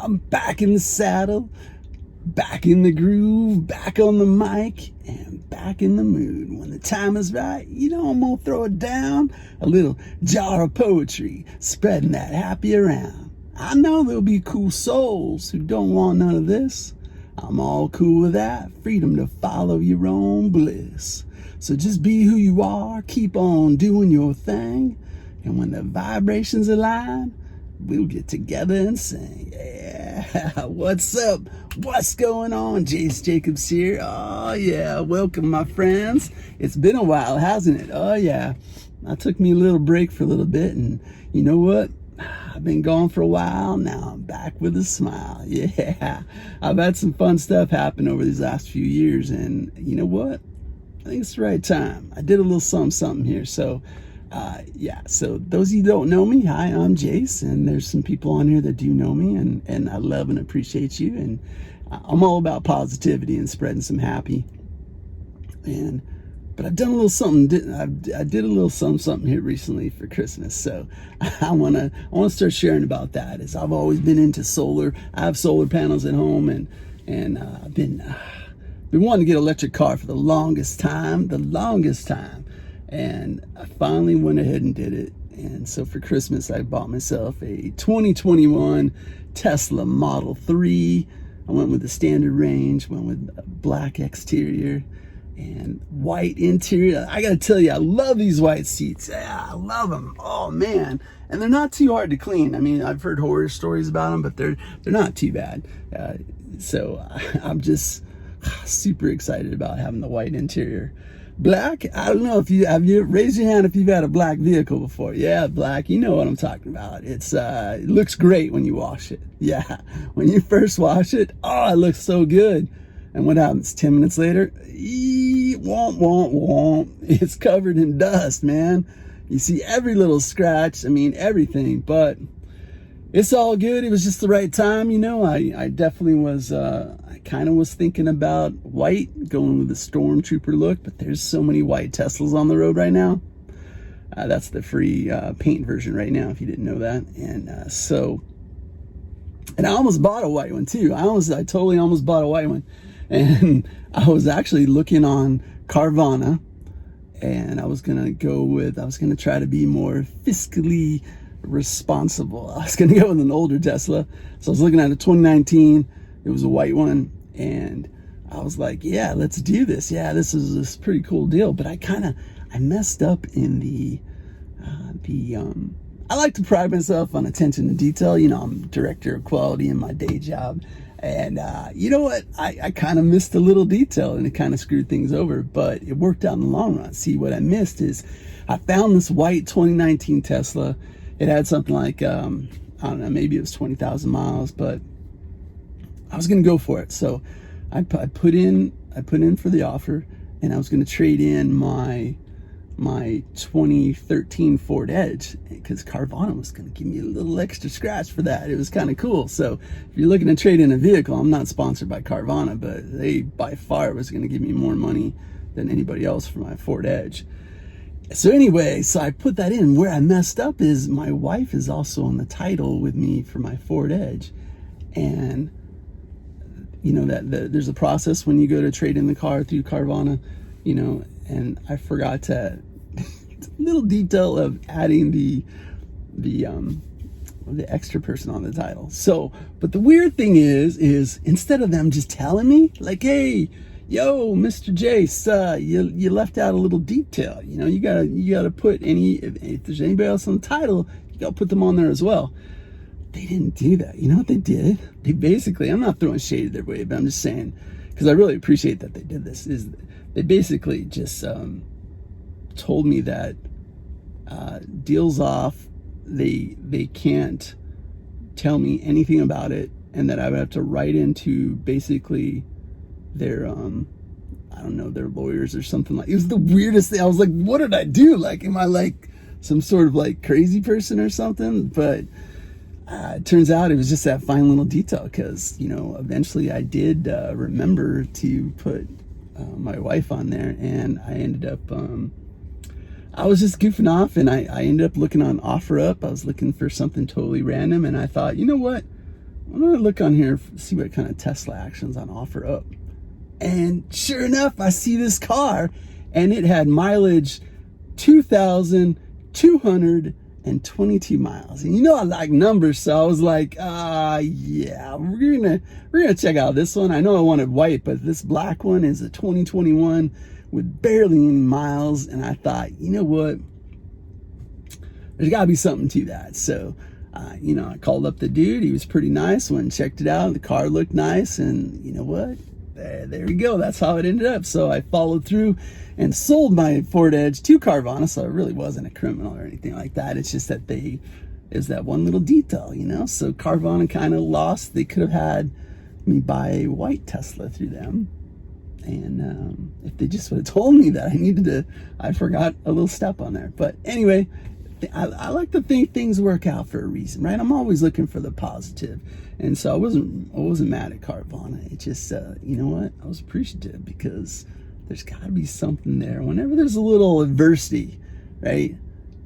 I'm back in the saddle, back in the groove, back on the mic, and back in the mood. When the time is right, I'm gonna throw it down, a little jar of poetry, spreading that happy around. I know there'll be cool souls who don't want none of this. I'm all cool with that, freedom to follow your own bliss. So just be who you are, keep on doing your thing, and when the vibrations align, we'll get together and sing. Yeah, what's up? What's going on? Jace Jacobs here. Oh yeah, welcome my friends. It's been a while, hasn't it? Oh yeah, I took me a little break for a little bit, and you know what? I've been gone for a while. Now I'm back with a smile. Yeah, I've had some fun stuff happen over these last few years, and you know what? I think it's the right time. I did a little something here, so so those of you who don't know me, hi, I'm Jace, and there's some people on here that do know me, and I love and appreciate you, and I'm all about positivity and spreading some happy. But I've done a little something. I did a little something here recently for Christmas, so I wanna start sharing about that. As I've always been into solar. I have solar panels at home, and I've been wanting to get an electric car for the longest time. And I finally went ahead and did it. And so for Christmas, I bought myself a 2021 Tesla Model 3. I went with the standard range, went with a black exterior and white interior. I gotta tell you, I love these white seats. Yeah, I love them. Oh man. And they're not too hard to clean. I mean, I've heard horror stories about them, but they're not too bad. So I'm just super excited about having the white interior. Black, I don't know if you raise your hand if you've had a black vehicle before. Yeah, black, you know what I'm talking about. It looks great when you wash it. Yeah, when you first wash it, oh, it looks so good. And what happens 10 minutes later? Womp, womp, womp. It's covered in dust, man. You see every little scratch, I mean everything, but it's all good. It was just the right time, I definitely was, I kind of was thinking about white, going with the stormtrooper look, but there's so many white Teslas on the road right now. That's the free paint version right now, if you didn't know that. And I almost bought a white one too. I totally almost bought a white one. And I was actually looking on Carvana, and I was going to try to be more fiscally responsible. I was going to go with an older Tesla. So I was looking at a 2019. It was a white one, and I was like, yeah, let's do this. Yeah, this is this pretty cool deal. But I messed up in I like to pride myself on attention to detail. I'm director of quality in my day job. And you know what? I kind of missed a little detail, and it kind of screwed things over, but it worked out in the long run. See, what I missed is I found this white 2019 Tesla. It had something like, I don't know, maybe it was 20,000 miles, but I was going to go for it. So I put in for the offer, and I was going to trade in my 2013 Ford Edge, because Carvana was going to give me a little extra scratch for that. It was kind of cool. So if you're looking to trade in a vehicle, I'm not sponsored by Carvana, but they by far was going to give me more money than anybody else for my Ford Edge. So anyway, so I put that in. Where I messed up is my wife is also on the title with me for my Ford Edge, and there's a process when you go to trade in the car through Carvana, and I forgot to little detail of adding the extra person on the title. So, but the weird thing is instead of them just telling me like, hey, yo, Mr. Jace, you left out a little detail. You gotta put if there's anybody else on the title, you gotta put them on there as well. They didn't do that. You know what they did? They basically, I'm not throwing shade at their way, but I'm just saying, because I really appreciate that they did this, is they basically just told me that deals off, they can't tell me anything about it, and that I would have to write into basically their I don't know, their lawyers or something. Like, it was the weirdest thing. I was like, what did I do? Like, am I like some sort of like crazy person or something? But it turns out it was just that fine little detail, because eventually I did remember to put my wife on there, and I ended up I was just goofing off, and I ended up looking on OfferUp. I was looking for something totally random, and I thought, you know what, I'm going to look on here, see what kind of Tesla actions on offer up. And sure enough, I see this car, and it had mileage 2,222 miles. And you know I like numbers, so I was like, yeah, we're gonna check out this one. I know I wanted white, but this black one is a 2021 with barely any miles. And I thought, you know what? There's got to be something to that. So, you know, I called up the dude. He was pretty nice. Went and checked it out. The car looked nice, and you know what? There we go. That's how it ended up. So I followed through and sold my Ford Edge to Carvana. So it really wasn't a criminal or anything like that. It's just that is that one little detail, you know. So Carvana kind of lost. They could have had me buy a white Tesla through them. And if they just would have told me that I forgot a little step on there. But anyway, I like to think things work out for a reason, right? I'm always looking for the positive. And so I wasn't mad at Carvana. It just, you know what? I was appreciative because there's got to be something there. Whenever there's a little adversity, right?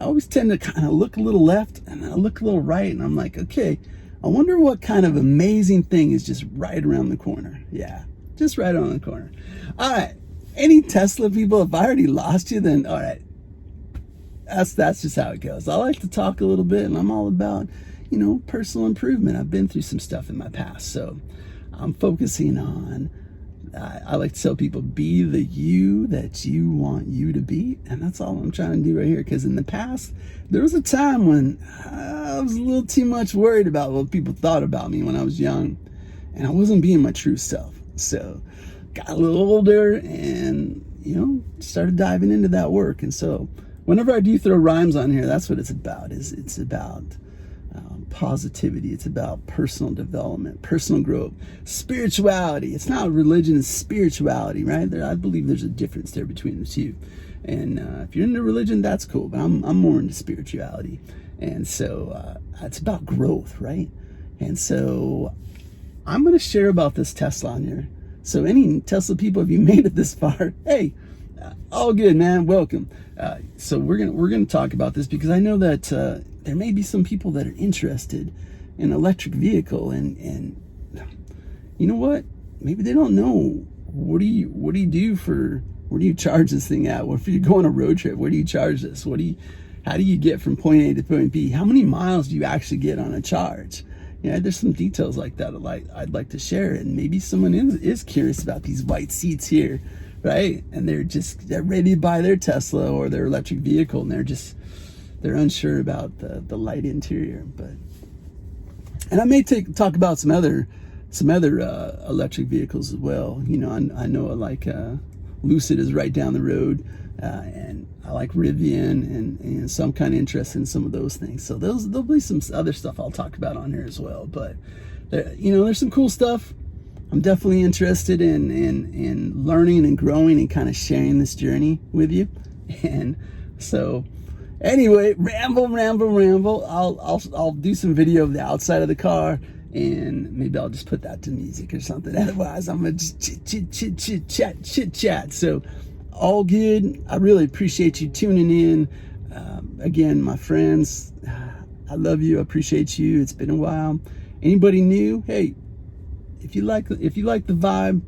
I always tend to kind of look a little left and I look a little right. And I'm like, okay, I wonder what kind of amazing thing is just right around the corner. Yeah, just right around the corner. All right. Any Tesla people, if I already lost you, then all right. That's just how it goes. I like to talk a little bit, and I'm all about, you know, personal improvement. I've been through some stuff in my past, so I'm focusing on, I like to tell people, be the you that you want you to be, and that's all I'm trying to do right here, because in the past, there was a time when I was a little too much worried about what people thought about me when I was young, and I wasn't being my true self. So got a little older and, you know, started diving into that work, and so whenever I do throw rhymes on here, that's what it's about. It's about positivity. It's about personal development, personal growth, spirituality. It's not religion, it's spirituality, right? I believe there's a difference there between the two. And if you're into religion, that's cool, but I'm more into spirituality. And so it's about growth, right? And so I'm going to share about this Tesla on here. So any Tesla people, if you made it this far, hey, all good, man. Welcome. So we're gonna talk about this because I know that there may be some people that are interested in an electric vehicle, and you know what? Maybe they don't know what do you do for, where do you charge this thing at? What if you go on a road trip? Where do you charge this? How do you get from point A to point B? How many miles do you actually get on a charge? Yeah, there's some details like that I'd like to share, and maybe someone is curious about these white seats here. Right? And they're ready to buy their Tesla or their electric vehicle, and they're unsure about the light interior. And I may talk about some other electric vehicles as well. You know, I know like Lucid is right down the road, and I like Rivian, and so I'm kind of interested in some of those things. So there'll be some other stuff I'll talk about on here as well. But you know, there's some cool stuff. I'm definitely interested in learning and growing and kind of sharing this journey with you. And so anyway, ramble. I'll do some video of the outside of the car, and maybe I'll just put that to music or something. Otherwise, I'm going to just chit chat. So all good. I really appreciate you tuning in. Again, my friends, I love you. I appreciate you. It's been a while. Anybody new? Hey, if you like the vibe,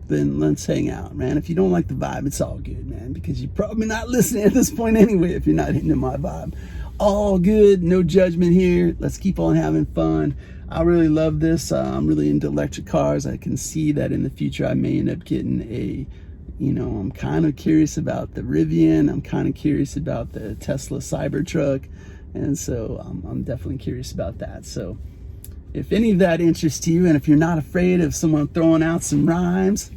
then let's hang out, man. If you don't like the vibe, it's all good, man, because you're probably not listening at this point anyway if you're not into my vibe. All good, no judgment here. Let's keep on having fun. I really love this. I'm really into electric cars. I can see that in the future I may end up getting I'm kind of curious about the Rivian. I'm kind of curious about the Tesla Cybertruck. And so I'm definitely curious about that. So if any of that interests you, and if you're not afraid of someone throwing out some rhymes,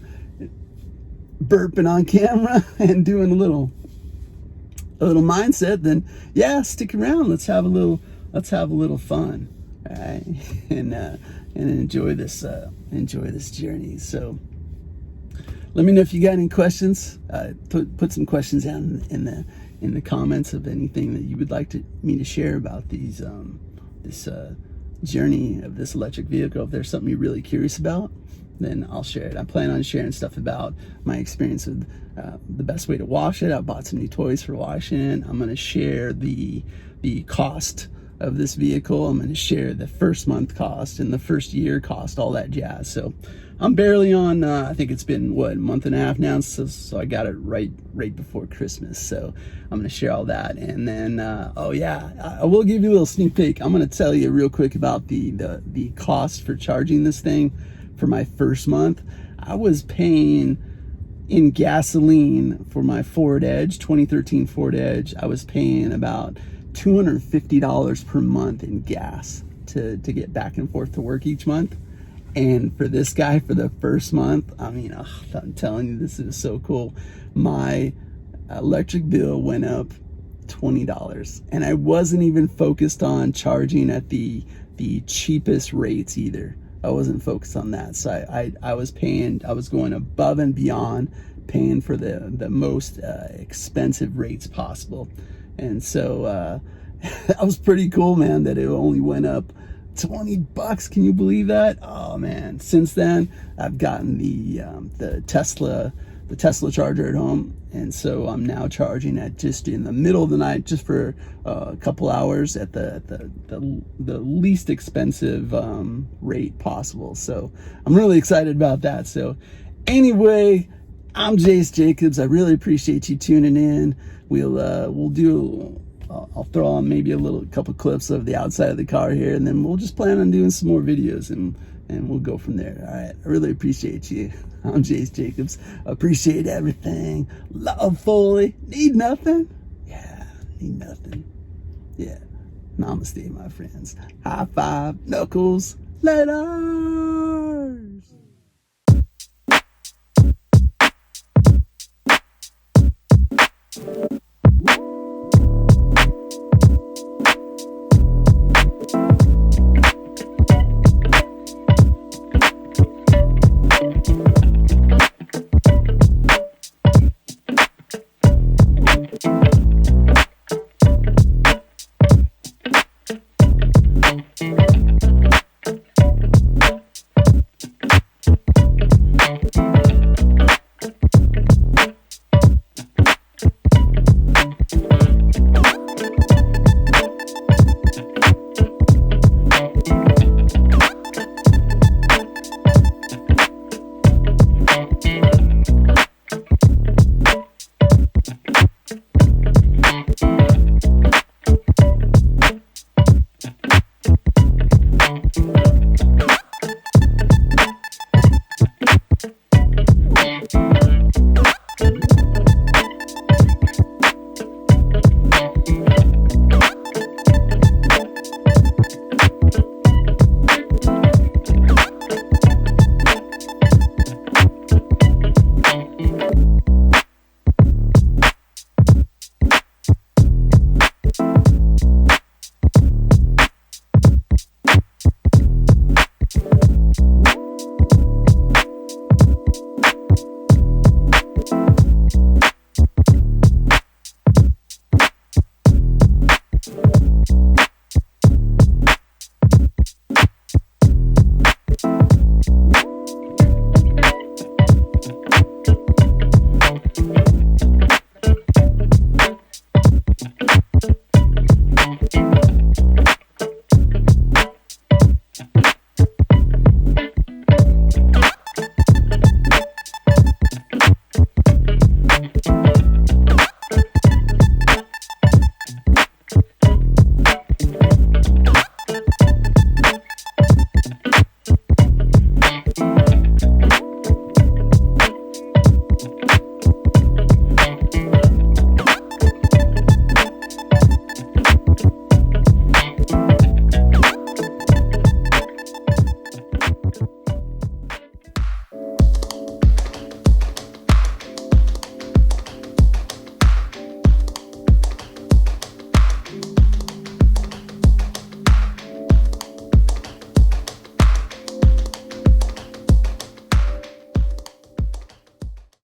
burping on camera, and doing a little mindset, then yeah, stick around. Let's have a little fun, all right? and enjoy this journey. So let me know if you got any questions. Put some questions down in the comments of anything that you would like me to share about this journey of this electric vehicle. If there's something you're really curious about, then I'll share it. I plan on sharing stuff about my experience with the best way to wash it. I bought some new toys for washing it. I'm going to share the cost of this vehicle. I'm going to share the first month cost and the first year cost, all that jazz. So I'm barely on, I think it's been, a month and a half now, so I got it right before Christmas. So I'm going to share all that. And then, oh yeah, I will give you a little sneak peek. I'm going to tell you real quick about the cost for charging this thing for my first month. I was paying in gasoline for my Ford Edge, 2013 Ford Edge. I was paying about $250 per month in gas to get back and forth to work each month. And for this guy, for the first month, I mean, I'm telling you, this is so cool. My electric bill went up $20, and I wasn't even focused on charging at the cheapest rates either. I wasn't focused on that. So I was going above and beyond, paying for the most expensive rates possible. And so that was pretty cool, man, that it only went up $20. Can you believe that? Oh man. Since then I've gotten the Tesla charger at home, and so I'm now charging at just in the middle of the night, just for a couple hours at the least expensive rate possible. So I'm really excited about that. So anyway, I'm Jace Jacobs. I really appreciate you tuning in. I'll throw on maybe a couple clips of the outside of the car here, and then we'll just plan on doing some more videos, and we'll go from there. All right. I really appreciate you. I'm Jace Jacobs. Appreciate everything. Love fully. Need nothing. Yeah. Need nothing. Yeah. Namaste, my friends. High five. Knuckles. Later.